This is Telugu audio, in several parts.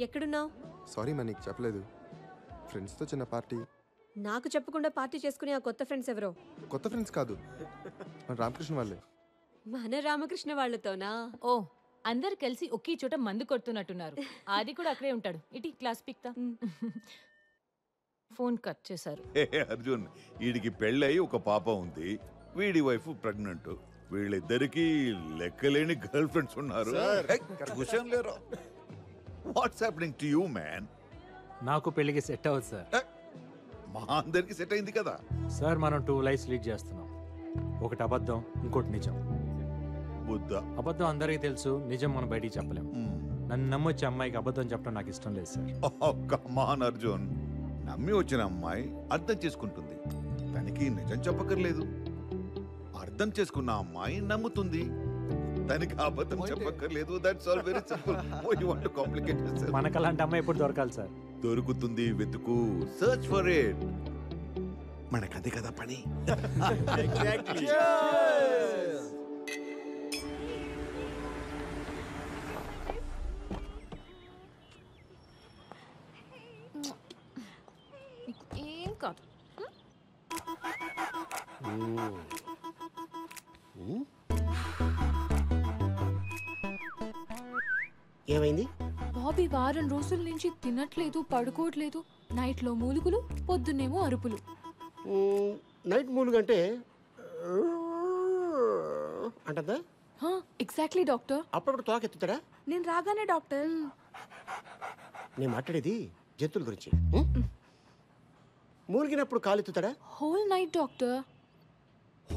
ఎక్కడున్నావు? సారీ మా నీకు చెప్పలేదు. ఫ్రెండ్స్తో చిన్న పార్టీ. నాకు చెప్పకుండా పార్టీ చేసుకునే ఆ కొత్త ఫ్రెండ్స్ ఎవరో? కొత్త ఫ్రెండ్స్ కాదు, మన రామకృష్ణ వాళ్ళే. మన రామకృష్ణ వాళ్ళతోనా? ఓ, అందరు కలిసి ఒకే చోట మందు కొడుతున్నట్టున్నారు. ఆది కూడా అక్కడే ఉంటాడు. ఇటీ క్లాస్ పిక్తా. ఫోన్ కట్ చేశారు. అర్జున్, వీడికి పెళ్ళై ఒక పాప ఉంది, వీడి వైఫ్ ప్రెగ్నెంట్. వీళ్ళిద్దరికి లెక్కలేని గర్ల్ ఫ్రెండ్స్ ఉన్నారు. What's happening to you man? నాకు పెళ్లికి సెట్ అవ్వదు సార్. మా అందరికి సెట్ అయింది కదా సార్. మనం 2 లైఫ్స్ లీడ్ చేస్తున్నాం. ఒకటి అబద్ధం, ఇంకోటి నిజం. బుద్ధ అబద్ధం అందరికీ తెలుసు, నిజం మనం బయటికి చెప్పలేం. నన్ను నమ్మొచ్చే అమ్మాయికి అబద్ధం చెప్పడం నాకు ఇష్టం లేదు సార్. కమాన్ అర్జున్, నమ్మి వచ్చిన అమ్మాయి అర్థం చేసుకుంటుంది, తనకి నిజం చెప్పక్కర్లేదు. అర్థం చేసుకున్న అమ్మాయి నమ్ముతుంది, తనకి అబద్ధం చెప్పక్కర్లేదు. That's all very simple. Why you want to complicate this? మనకు అలాంటి అమ్మాయి ఎప్పుడు దొరకాలి సార్? దొరుకుతుంది, వెతుకు, సర్చ్ ఫర్ ఇట్. మనకదే కదా పని. ఏం కాదు. ఏమైంది? బాబీ వారం రోజుల నుంచి తినట్లేదు, పడుకోవట్లేదు. నైట్లో మూలుగులు, పొద్దున్నేమో అరుపులు. నైట్ మూలుగంటే అంటదా? Exactly doctor. అప్పుడప్పుడు తోక ఎత్తుతాడా? నేను రాగానే డాక్టర్. నేను మాట్లాడేది జంతువుల గురించి. మూలిగినప్పుడు కాలు ఎత్తుతాడా? Whole night doctor.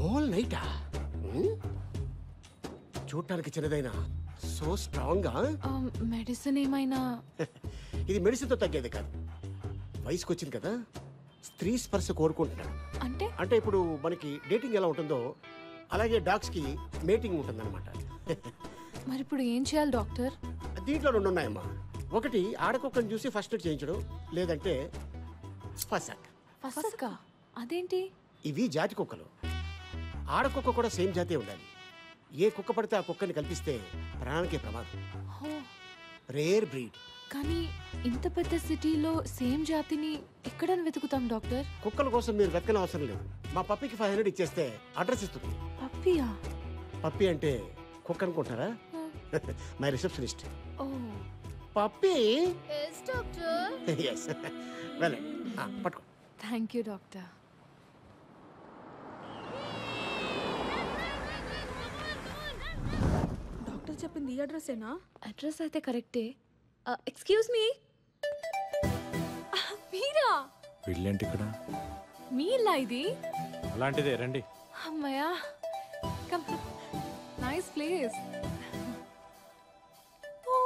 హోల్ నైటా? చూడటానికి చిన్నదైనా సో స్ట్రాంగ్. మెడిసిన్ ఏమైనా? ఇది మెడిసిన్తో తగ్గేది కాదు. వయసుకు వచ్చింది కదా, స్త్రీ స్పర్శ కోరుకుంటున్నాడు. అంటే అంటే ఇప్పుడు మనకి డేటింగ్ ఎలా ఉంటుందో అలాగే డాగ్స్ కి మేటింగ్ ఉంటుందన్నమాట. మరి ఇప్పుడు ఏం చేయాలి డాక్టర్? దీంట్లో 2 ఉన్నాయమ్మా. ఒకటి ఆడకుక్కని చూసి ఫస్ట్ ఎయిడ్ చేయించడం, లేదంటే ఫసక్. ఫసక్కా? అదేంటి? ఇవి జాతి కుక్కలు. ఆడకుక్క కూడా సేమ్ జాతే ఉండాలి. ఏ కుక్క పడితే ఆ కుక్కని కల్పిస్తే ప్రాణానికే ప్రమాదం. Rare breed. కానీ ఇంత పెద్ద సిటీలో సేమ్ జాతిని ఎక్కడ వెతుకుతాం డాక్టర్? కుక్కల కోసం మీరు వెతకని అవసరం లేదు. మా పప్పికి 500 ఇచ్చేస్తే అడ్రస్ ఇస్తుంది. పప్పియా? పప్పి అంటే కుక్క అనుకుంటారా? My receptionist. ఓ పప్పి. yes doctor. yes వెళ్ళండి, పట్టుకో. Thank you doctor. డాక్టర్ చెప్పింది ఈ అడ్రస్సేనా? అడ్రస్ అయితే కరెక్టే. Excuse me. మీరా? వీళ్ళేంటి ఇక్కడ? మీ ఇల్లా ఇది? అలాంటిదే, రండి. అమ్మయ్యా, come. Nice place. Oh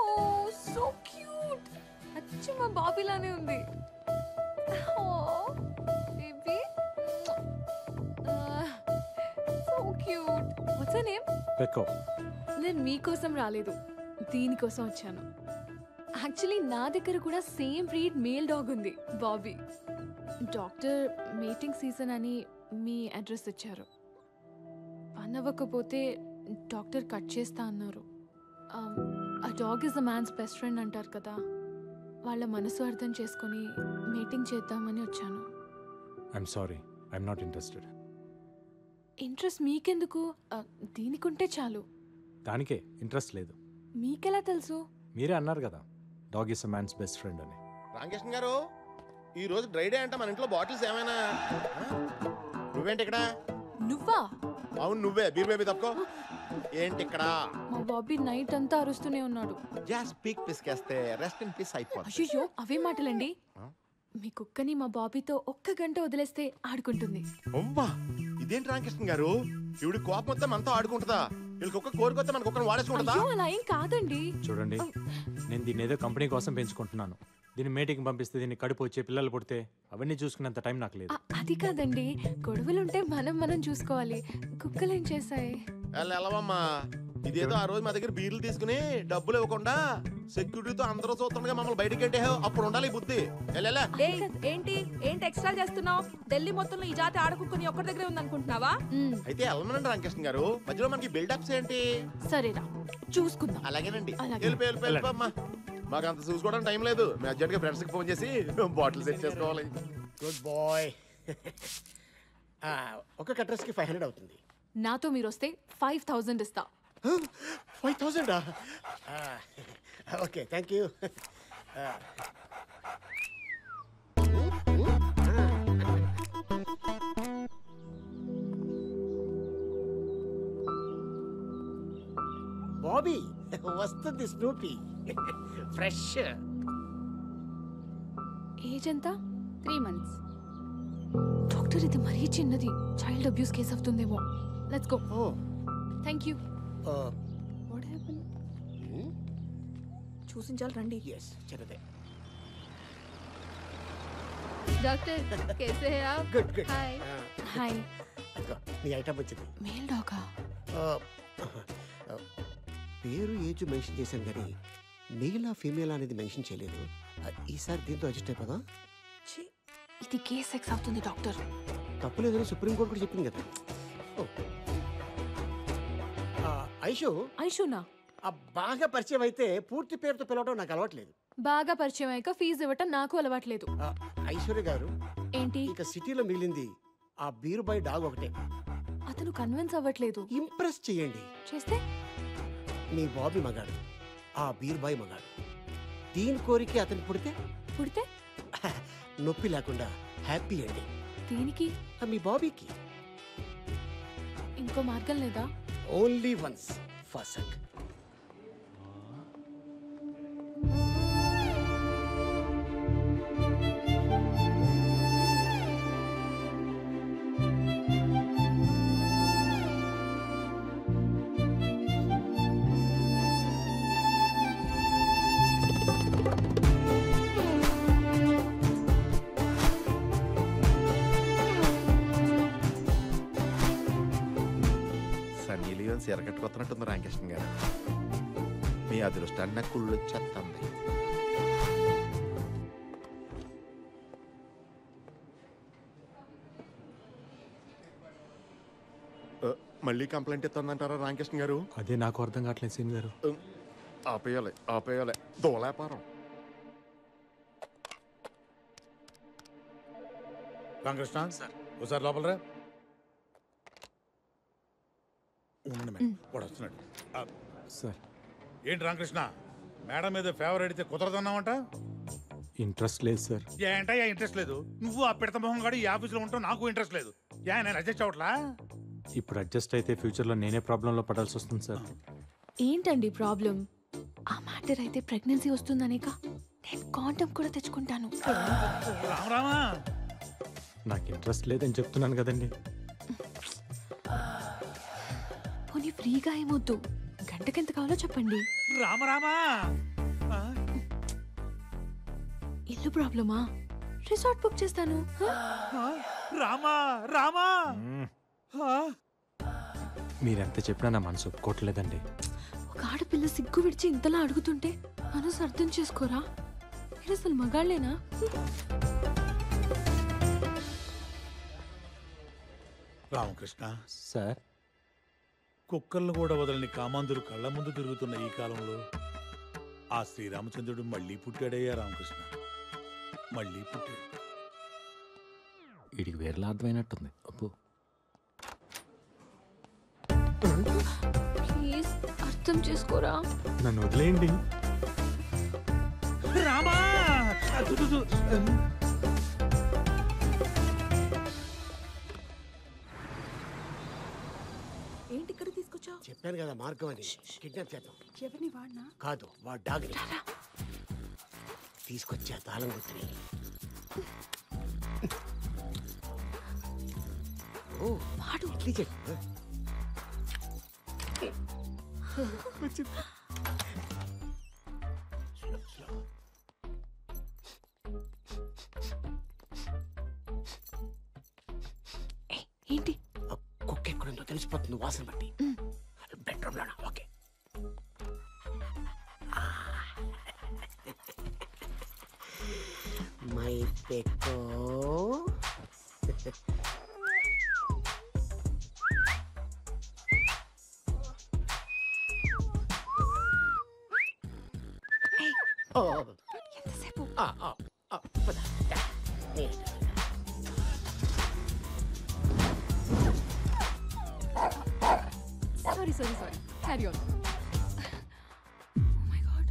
so cute. అచ్చం మా బాబీలానే ఉంది. Oh baby, so cute. What's your name? పెక్కో. నేను మీకోసం రాలేదు, దీనికోసం వచ్చాను. యాక్చువల్లీ నా దగ్గర కూడా సేమ్ బ్రీడ్ మేల్ డాగ్ ఉంది, బాబీ. డాక్టర్ మీటింగ్ సీజన్ అని మీ అడ్రస్ ఇచ్చారు. పని అవ్వకపోతే డాక్టర్ కట్ చేస్తా అన్నారు. ఆ dog is a man's best friend అంటారు కదా, వాళ్ళ మనసు అర్థం చేసుకొని మీటింగ్ చేద్దామని వచ్చాను. I'm sorry, I'm not interested. Interest మీకెందుకు? దీనికుంటే చాలు. దానికే ఇంట్రెస్ట్ లేదు. మీకెలా తెలుసు? మీరే అన్నారు కదా, dog is a man's best friend అని. రామకృష్ణ గారు, ఈ రోజు డ్రై డే అంట, మన ఇంట్లో బాటిల్స్ ఏమైనా? నువ్వేంటి ఇక్కడ? నువ్వా? అవును నువ్వే. బీర్ బేబీ తప్పుకో. ఏంటి ఇక్కడ? మా బాబీ నైట్ అంతా అరుస్తూనే ఉన్నాడు. జస్ట్ పీక్ పిసికేస్తే రెస్ట్ ఇన్ పీస్ అయిపోతుంది. అయ్యో, అవే మాటలండి. మీ కుక్కని మా బాబీతో 1 గంట వదిలేస్తే ఆడుకుంటుంది. అమ్మా, ఇదేంటి రామకృష్ణ గారు, ఇవిడి కోపం వస్తే మనతో ఆడుకుంటుందా? వీళ్ళకి కుక్క కోరుకొస్తే మన కుక్కను వాడేసుకుంటుందా? అయ్యో, అలా ఏం కాదండి. చూడండి, నేను దీన్ని ఏదో కంపెనీ కోసం పెంచుకుంటున్నాను. దీన్ని మేటింగ్ పంపిస్తే దీన్ని కడుపు వచ్చే పిల్లలు పుడితే అవన్నీ చూసుకునేంత టైం నాకు లేదు. అది కాదండి, గొడవలుంటే మనం చూసుకోవాలి. కుక్కలు ఏం చేశాయి? వెళ్ళవమ్మా, ఇదేదో ఆ రోజు మా దగ్గర బీర్లు తీసుకుని డబ్బులు ఇవ్వకుండా సెక్యూరిటీతో అందరూ చూస్తుండగా మమ్మల్ని బయటికి అంటే అప్పుడు ఉండాలి బుద్ధి. ఏంటి ఎక్స్ట్రా చేస్తున్నావు? ఢిల్లీ మొత్తంలో ఈ జాతి ఆడకుక్కని ఒక్కడి దగ్గరే ఉందనుకుంటున్నావా? అయితే వెళ్ళమనండి రామకృష్ణ గారు, మధ్యలో మనకి బిల్డప్స్ ఏంటి? సరేరా, చూసుకుందాం. అలాగేనండి, అలాగే. వెళ్ళిపోమ్మా. మాకు అంత చూసుకోవడానికి టైం లేదు మేము అర్జెంట్గా ఫ్రెండ్స్కి ఫోన్ చేసి బాటిల్ సెట్ చేసుకోవాలి. Good boy. ఒక అడ్రస్కి 500 అవుతుంది. నాతో మీరు వస్తే 5000 ఇస్తా. 5000? Okay, thank you. బాబీ వస్తుంది స్నూపీ ఫ్రెష్. ఏజ్ ఎంత? 3 months. డాక్టర్ ఇది మరీ చిన్నది, చైల్డ్ అబ్యూస్ కేసు అవుతుందేమో. Let's go. Oh thank you. What happen? చూసించాలి రండి. ఎస్, చిన్నదే. डॉक्टर कैसे हैं आप? Good good. हाय. హాయ్. నీ ఐటమ్ వచ్చింది. మేల్ డాగా? పేరు ఏజ్ మెన్షన్ చేశాను కానీ మేలా ఫీమేల్ అనేది మెన్షన్ చేయలేదు. ఈసారి దీంతో అడ్జస్ట్ అయిపోదా? ఇది గే సెక్స్ అవుతుంది డాక్టర్. తప్పులేదని సుప్రీంకోర్టు కూడా చెప్పింది కదా. ఐషు, ఐషునా? బాగా పరిచయం అయితే పూర్తి పేరుతో పిలవడం నాకు అలవాట్లేదు. బాగా పరిచయం అయ్యాక ఫీజు ఇవ్వటం నాకు అలవాట్లేదు. ఐశ్వర్య గారు, ఏంటి? ఇక సిటీలో మిగిలింది ఆ బీరుబాయ్ డాగ్ ఒకటే. అతను కన్విన్స్ అవ్వట్లేదు. ఇంప్రెస్ చేయండి. చేస్తే? మీ బాబీ మగాడు, ఆ బీరుబాయ్ మగాడు. దీని కోరిక అతను పుడితే పుడితే నొప్పి లేకుండా హ్యాపీ అండి. దీనికి మీ బాబీకి ఇంకో మార్గం లేదా? ఓన్లీ వన్స్ ఫసక్. సన్నీ లియోన్ ఎరగట్టుకొస్తున్నట్టుంది రామకృష్ణ గారు. మీ అదృష్టాన్ని నాకు కుళ్ళు వచ్చేస్తుంది. మళ్ళీ కంప్లైంట్ ఇస్తుందంటారా రామకృష్ణ గారు? అదే నాకు అర్థం కావట్లేదు సీన్ గారు. ఆపేయాలి ఆపేయాలి, దోలాపారం. రామకృష్ణ ఒకసారి లోపల రా. ఉండండి మేడం, వాడు వస్తున్నాడు. సార్, ఏంటి రామకృష్ణ, మేడం మీద ఫేవర్ అడిగితే కుదరదన్నావంట? ఇంట్రెస్ట్ లేదు సార్. ఏంటయ్యా ఇంట్రెస్ట్ లేదు? నువ్వు ఆ పిడత మొహం గాడు ఈ ఆఫీస్లో ఉంటావు, నాకు ఇంట్రెస్ట్ లేదు. నేను అడ్జస్ట్ అవట్లా? ఇప్పుడు అడ్జస్ట్ అయితే ఫ్యూచర్లో నేనే ప్రాబ్లంలో పడాల్సి వస్తుంది సార్. ఏంటండి ప్రాబ్లం? ఆ మ్యాటర్ అయితే ప్రెగ్నెన్సీ వస్తుందనేక నేను కాండం కూడా తెచ్చుకుంటాను. రామరామా, నాకు ఇంట్రెస్ట్ లేదని చెప్తున్నాను కదండి. పోనీ ఫ్రీగా ఏమొద్దు, గంటకెంత కావాలో చెప్పండి. రామరామా, ఇల్లు ప్రాబ్లమా? రిసార్ట్ బుక్ చేస్తాను. రామా రామా. మీరెంత చెప్పినా నా మనసు ఒప్పుకోవట్లేదండి. ఒక ఆడపిల్ల సిగ్గు విడిచి ఇంతలా అడుగుతుంటే మనసు అర్థం చేసుకోరా? మీరు అసలు మగాళ్ళేనా? రామకృష్ణ సార్, కుక్కలను కూడా వదలని కామాంధుడు కళ్ళ ముందు తిరుగుతున్న ఈ కాలంలో ఆ శ్రీరామచంద్రుడు మళ్ళీ పుట్టాడయ్యా రామకృష్ణ, మళ్ళీ పుట్టాడు. వీడికి వేరేలా అర్థమైనట్టుంది. అప్పు, ప్లీజ్ అర్థం చేసుకోరా. నన్ను వదిలేయండి. రామా, ఏంటి ఇక్కడ తీసుకొచ్చావు? చెప్పాను కదా మార్గం అని. కిడ్నాప్ చేద్దాం. ఎవరిని వాడినా? కాదు, వాడు డాగ్ తీసుకొచ్చా తాళం గుర్తుని. ఓ వాడు ఇడ్లీ చెప్పు. ఏంటి? కుక్క ఎక్కడుందో తెలిసిపోతుంది వాసన బట్టి. బెడ్రూమ్ లోనా? ఓకే. మై పెక్కో. ఎంతసేపు పద. Sorry sorry sorry carry on my God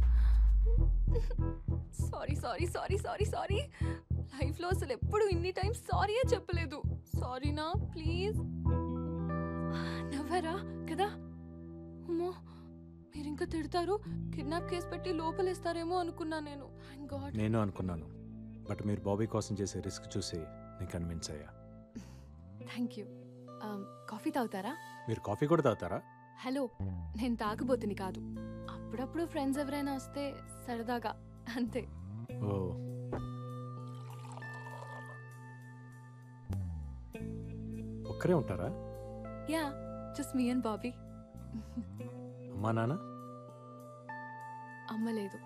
sorry sorry sorry sorry sorry లైఫ్లో అసలు ఎప్పుడు ఇన్ని టైం సారీయే చెప్పలేదు సారీనా ప్లీజ్ నవ్వరా కదా అమ్మో మీరు ఇంకా తిడతారు కిడ్నాప్ కేసు పెట్టి లోపలేస్తారేమో అనుకున్నా నేను థ్యాంక్ గాడ్ నేను అనుకున్నాను, బట్ మీరు బాబీ కోసం చేసే రిస్క్ చూసి నేను కన్విన్స్ అయ్యా. థ్యాంక్ యూ కాఫీ తాగుతారా? మీరు కాఫీ కూడా తాగుతారా? హలో నేను తాగబోతుని కాదు, అప్పుడప్పుడు ఫ్రెండ్స్ ఎవరైనా వస్తే సరదాగా అంతే. ఓ, ఒక్కరే ఉంటారా? Yeah just me and Bobby. అమ్మా నాన్న? అమ్మ లేదు,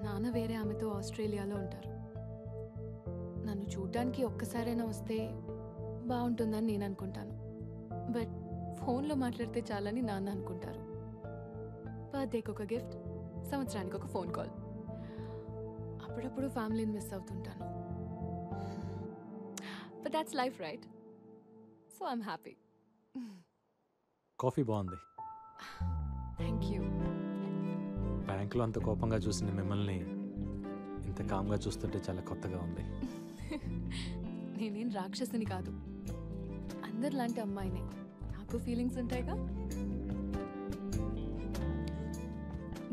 నాన్న వేరే ఆమెతో ఆస్ట్రేలియాలో ఉంటారు. నన్ను చూడ్డానికి ఒక్కసారైనా వస్తే బాగుంటుందని నేను అనుకుంటాను, బట్ ఫోన్లో మాట్లాడితే చాలని నాన్న అనుకుంటారు. బర్త్డేకి ఒక గిఫ్ట్, సంవత్సరానికి ఒక ఫోన్ కాల్. అప్పుడప్పుడు ఫ్యామిలీని మిస్ అవుతుంటాను, but that's life right, so I'm happy. Coffee బాగుంది. Thank you. బ్యాంకులో అంత కోపంగా చూసిన మిమ్మల్ని ఇంత కామ్గా చూస్తుంటే చాలా కొత్తగా ఉంది. నేనేం రాక్షసుని కాదు, అందరిలాంటి అమ్మాయినే, నాకు ఫీలింగ్స్ ఉంటాయిగా.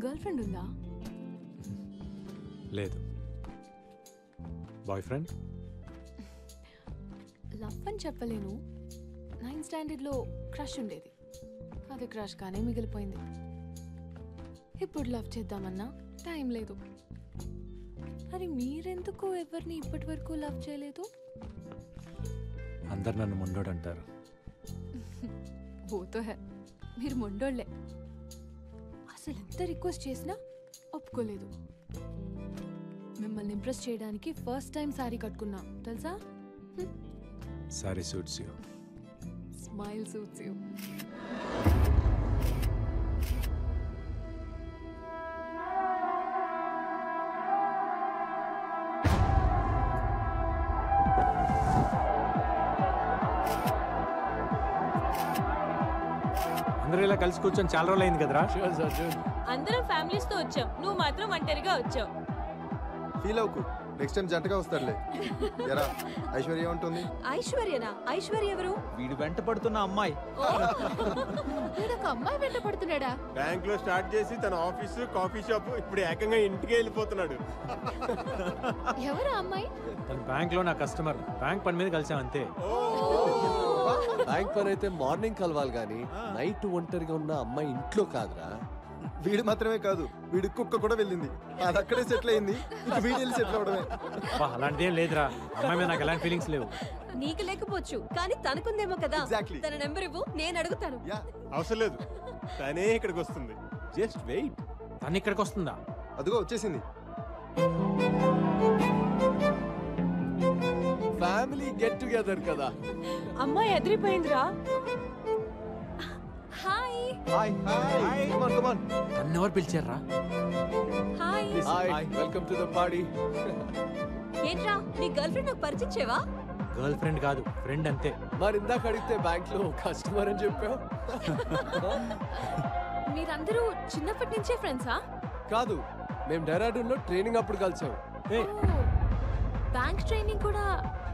గర్ల్ ఫ్రెండ్ ఉందా? లేదు. Boy friend? లవ్ అని చెప్పలేను, 9th స్టాండర్డ్లో క్రష్ ఉండేది, అది క్రష్ కానీ మిగిలిపోయింది. ఇప్పుడు లవ్ చేద్దామన్నా టైం లేదు. మరి మీరెందుకు ఎవరిని ఇప్పటి వరకు లవ్ చేయలేదు? అందరు నన్ను మొండోడు అంటారు. ఓతో హే, మీరు మొండోళ్ళే. అసలు ఎంత రిక్వెస్ట్ చేసినా ఒప్పుకోలేదు. మిమ్మల్ని ఇంప్రెస్ చేయడానికి ఫస్ట్ టైం సారీ కట్టుకున్నా తెలుసా? Sorry suits you. Smile suits you. అందరూ ఇలా కలిసి కూర్చొని చాలా రోజులు అయింది కదరా? అందరం ఫ్యామిలీస్ తో వచ్చాం, నువ్వు మాత్రం ఒంటరిగా వచ్చావు. ఫీల్ అవుకు, నెక్స్ట్ టైం జంటగా వస్తారులే. ఎరా ఐశ్వర్య ఉంటుంది. ఐశ్వర్యనా? ఐశ్వర్య ఎవరు? వీడు వెంట పడుతున్న అమ్మాయి. వీడొక అమ్మాయి వెంట పడుతున్నాడా? బ్యాంక్ లో స్టార్ట్ చేసి తన ఆఫీసు కాఫీ షాప్ ఇప్పుడు ఏకంగా ఇంటికి వెళ్ళిపోతున్నాడు. ఎవరు అమ్మాయి? తన బ్యాంక్ లో నా కస్టమర్, బ్యాంక్ పని మీద కలిసాం అంతే. బ్యాంక్ పని అయితే మార్నింగ్ కలవాలి గానీ నైట్ ఒంటరిగా ఉన్న అమ్మాయి ఇంట్లో కాదురా. వీడు మాత్రమే కాదు, వీడి కుక్క కూడా వెళ్ళింది, అది అక్కడే సెటిల్ అయింది. ఇక వీడు వెళ్ళి సెటిల్ అవడమే. అలాంటిదేం లేదురా, అమ్మాయి మీద నాకు ఎలాంటి ఫీలింగ్స్ లేవు. నీకు లేకపోవచ్చు కానీ తనకుందేమో కదా. Exactly. తన నెంబర్ ఇవ్వు, నేను అడుగుతాను. అవసరం లేదు, తనే ఇక్కడికి వస్తుంది. Just wait. తను ఇక్కడికి వస్తుందా? అదిగో వచ్చేసింది. ఫ్యామిలీ గెట్ టుగెదర్ కదా. అమ్మాయి ఎదిరిపోయిందిరా. Hi hi hi come on come on. తను ఎవరు పిలిచారా? Hi. Hi welcome to the party. ఏంట్రా నీ గర్ల్ ఫ్రెండ్ నాకు పరిచయం చేయవా? గర్ల్ ఫ్రెండ్ కాదు, ఫ్రెండ్ అంతే. మరి ఇందాక అడిగితే బ్యాంక్ లో కస్టమర్ అని చెప్పావు. మీరందరూ చిన్నప్పటి నుంచే ఫ్రెండ్సా? కాదు, మేము డెహ్రాడూన్ లో ట్రైనింగ్ అప్పుడు కలిసాం. బ్యాంక్ ట్రైనింగ్ కూడా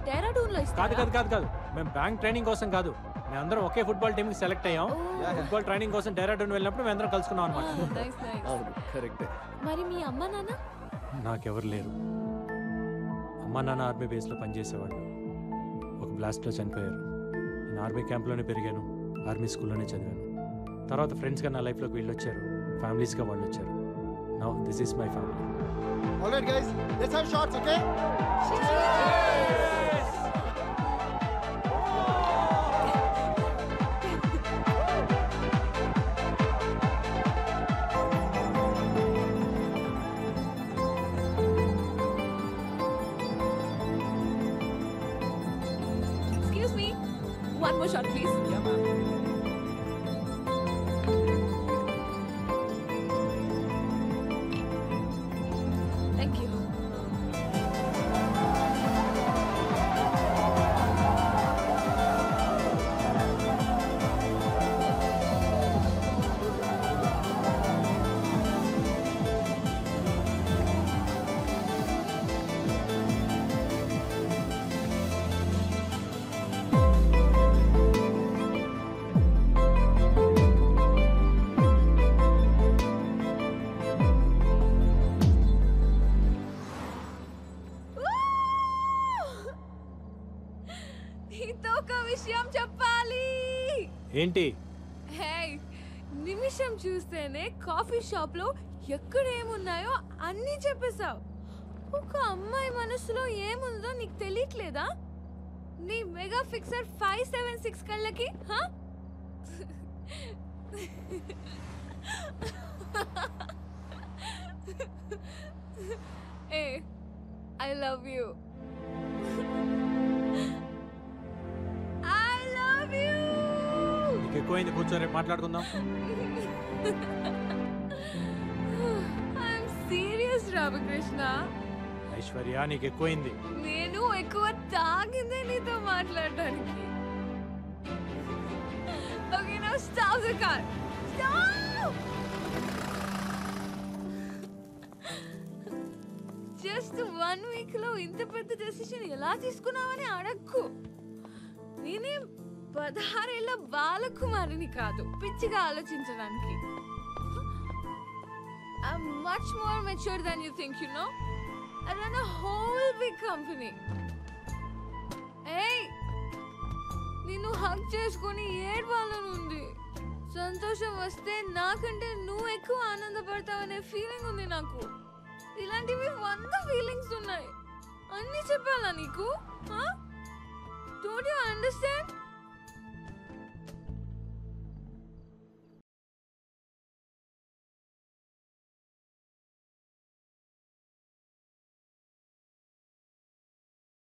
డెహ్రాడూన్ లో కాదు ఇస్తారా? కాదు కాదు కాదు, మేము బ్యాంక్ ట్రైనింగ్ కోసం కాదు, మేమందరం ఒకే ఫుట్బాల్ టీమ్ కి సెలెక్ట్ అయ్యాం. ఫుట్బాల్ ట్రైనింగ్ కోసం డెహ్రాడూన్ వెళ్ళినప్పుడు మేమందరం కలుసుకున్నాం అనమాట. Nice nice. అవును కరెక్టే. మరి మీ అమ్మ నాన్న? నాకెవరు లేరు. అమ్మా నాన్న ఆర్మీ బేస్లో పనిచేసేవాళ్ళు, ఒక బ్లాస్ట్లో చనిపోయారు. నేను ఆర్మీ క్యాంప్లోనే పెరిగాను, ఆర్మీ స్కూల్లోనే చదివాను. తర్వాత ఫ్రెండ్స్గా నా లైఫ్లోకి వీళ్ళు వచ్చారు, ఫ్యామిలీస్గా వాళ్ళు వచ్చారు. Now this is my family. All right guys, let's have shots, okay? Excuse me. One more shot please. విషయం చెప్పాలి. ఏంటి? హే, నిమిషం చూస్తేనే కాఫీ షాప్ లో ఎక్కడ ఏమున్నాయో అన్నీ చెప్పేశావు. ఒక అమ్మాయి మనసులో ఏముందో నీకు తెలియట్లేదా? నీ మెగా ఫిక్సర్ 576 కళ్ళకి. ఏ, I love you. I love you. నీకు ఎక్కువైంది, కూర్చో, రేపు మాట్లాడుకుందాం. I'm serious Ramakrishna. ఐశ్వర్య, నీకు ఎక్కువైంది. నేను ఎక్కువ తాగిందే నీతో మాట్లాడడానికి. Okay, now stop the car. Stop. Just 1 week లో ఇంత పెద్ద డెసిషన్ ఎలా తీసుకున్నావని అడక్కు. నేనేం 16 ఏళ్ల బాలకుమారిని కాదు పిచ్చిగా ఆలోచించడానికి. I'm much more mature than you think, you know? I run a whole big company. Hey, నిన్ను హగ్ చేసుకొని ఏడ్వాలనుంది. సంతోషం వస్తే నాకంటే నువ్వు ఎక్కువ ఆనందపడతావనే ఫీలింగ్ ఉంది నాకు. ఇలాంటివి 100 ఫీలింగ్స్ ఉన్నాయి. అన్నీ చెప్పాలా నీకు? Don't you understand?